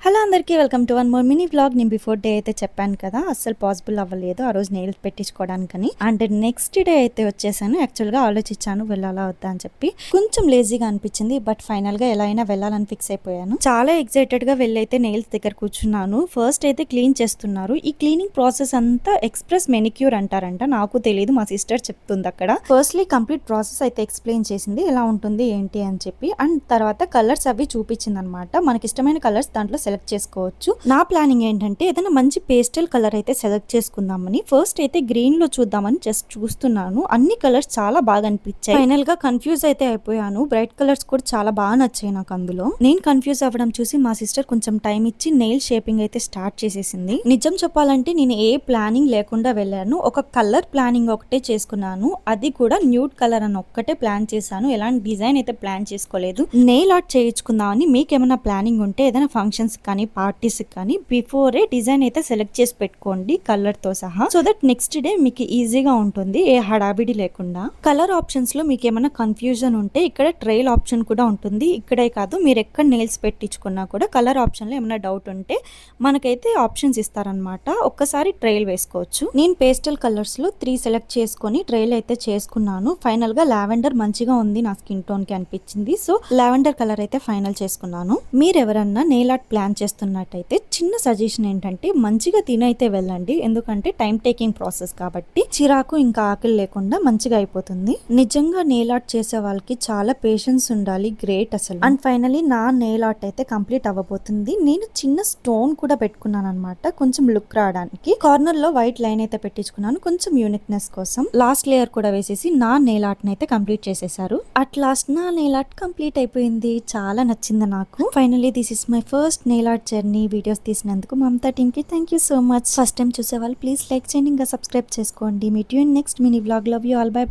Hello అందరికీ welcome to one more mini vlog. నేను before day అయితే చెప్పాను కదా, అస్సలు పాసిబుల్ అవ్వలేదు ఆ రోజు నెయిల్స్ పెట్టించుకోవడానికని. అండ్ నెక్స్ట్ డే అయితే వచ్చేసాను. యాక్చువల్గా ఆలోచించాను వెళ్ళాలా వద్దా అని చెప్పి. కొంచెం లేజీగా అనిపించింది, బట్ ఫైనల్ గా ఎలా అయినా వెళ్ళాలని ఫిక్స్ అయిపోయాను. చాలా ఎక్సైటెడ్ గా వెళ్ళైతే నెయిల్స్ దగ్గర కూర్చున్నాను. ఫస్ట్ అయితే క్లీన్ చేస్తున్నారు. ఈ క్లీనింగ్ ప్రాసెస్ అంతా ఎక్స్ప్రెస్ మెనిక్యూర్ అంటారంట. నాకు తెలియదు, మా సిస్టర్ చెప్తుంది అక్కడ. ఫస్ట్లీ కంప్లీట్ ప్రాసెస్ అయితే ఎక్స్ప్లెయిన్ చేసింది, ఎలా ఉంటుంది ఏంటి అని చెప్పి. అండ్ తర్వాత కలర్స్ అవి చూపించింది అనమాట. మనకి ఇష్టమైన కలర్స్ దాంట్లో సెలెక్ట్ చేసుకోవచ్చు. నా ప్లానింగ్ ఏంటంటే ఏదైనా మంచి పేస్టల్ కలర్ అయితే సెలెక్ట్ చేసుకుందామని. ఫస్ట్ అయితే గ్రీన్ లో చూద్దామని జస్ట్ చూస్తున్నాను. అన్ని కలర్స్ చాలా బాగా అనిపించాయి. ఫైనల్ గా కన్ఫ్యూజ్ అయితే అయిపోయాను. బ్రైట్ కలర్స్ కూడా చాలా బాగా నచ్చాయి నాకు అందులో. నేను కన్ఫ్యూజ్ అవ్వడం చూసి మా సిస్టర్ కొంచెం టైం ఇచ్చి నెయిల్ షేపింగ్ అయితే స్టార్ట్ చేసేసింది. నిజం చెప్పాలంటే నేను ఏ ప్లానింగ్ లేకుండా వెళ్ళాను. ఒక కలర్ ప్లానింగ్ ఒకటే చేసుకున్నాను. అది కూడా న్యూడ్ కలర్ అని ఒక్కటే ప్లాన్ చేశాను. ఎలాంటి డిజైన్ అయితే ప్లాన్ చేసుకోలేదు. నెయిల్ ఆర్ట్ చేయించుకుందామని. మీకు ఏమైనా ప్లానింగ్ ఉంటే ఏదైనా ఫంక్షన్స్ కానీ పార్టీస్ కానీ బిఫోరే డిజైన్ అయితే సెలెక్ట్ చేసి పెట్టుకోండి కలర్ తో సహా. సో దట్ నెక్స్ట్ డే మీకు ఈజీగా ఉంటుంది, ఏ హడాబిడి లేకుండా. కలర్ ఆప్షన్స్ లో మీకు ఏమైనా కన్ఫ్యూజన్ ఉంటే ఇక్కడ ట్రైల్ ఆప్షన్ కూడా ఉంటుంది. ఇక్కడే కాదు, మీరు ఎక్కడ నెయిల్స్ పెట్టించుకున్నా కూడా కలర్ ఆప్షన్ లో ఏమైనా డౌట్ ఉంటే మనకైతే ఆప్షన్స్ ఇస్తారనమాట. ఒక్కసారి ట్రైల్ వేసుకోవచ్చు. నేను పేస్టల్ కలర్స్ లో 3 సెలెక్ట్ చేసుకొని ట్రైల్ అయితే చేసుకున్నాను. ఫైనల్ గా లావెండర్ మంచిగా ఉంది నా స్కిన్ టోన్ కి అనిపించింది. సో లావెండర్ కలర్ అయితే ఫైనల్ చేసుకున్నాను. మీరు ఎవరన్నా నెయిల్ ఆర్ట్ ప్లాన్ చేస్తున్నట్టయితే చిన్న సజెషన్ ఏంటంటే మంచిగా తినైతే వెళ్ళండి. ఎందుకంటే టైం టేకింగ్ ప్రాసెస్ కాబట్టి చిరాకు ఇంకా ఆకలి లేకుండా మంచిగా అయిపోతుంది. నిజంగా నెయిల్ ఆర్ట్ చేసే వాళ్ళకి చాలా పేషెన్స్ ఉండాలి. గ్రేట్ అసలు. అండ్ ఫైనలీ నా నెయిల్ ఆర్ట్ అయితే కంప్లీట్ అవ్వబోతుంది. నేను చిన్న స్టోన్ కూడా పెట్టుకున్నాను అనమాట, కొంచెం లుక్ రావడానికి. కార్నర్ లో వైట్ లైన్ అయితే పెట్టించుకున్నాను కొంచెం యూనిక్నెస్ కోసం. లాస్ట్ లేయర్ కూడా వేసేసి నా నెయిల్ ఆర్ట్ అయితే కంప్లీట్ చేసేసారు. అట్ లాస్ట్ నా నెయిల్ ఆర్ట్ కంప్లీట్ అయిపోయింది. చాలా నచ్చింది నాకు. Finally this is my first nail art journey. Videos తీసినందుకు మమతా టీమ్ కి thank you so much. First time చూసే వాళ్ళు ప్లీజ్ లైక్ చేయండి, ఇంకా సబ్స్క్రైబ్ చేసుకోండి. Meet you in next mini vlog. Love you all. By.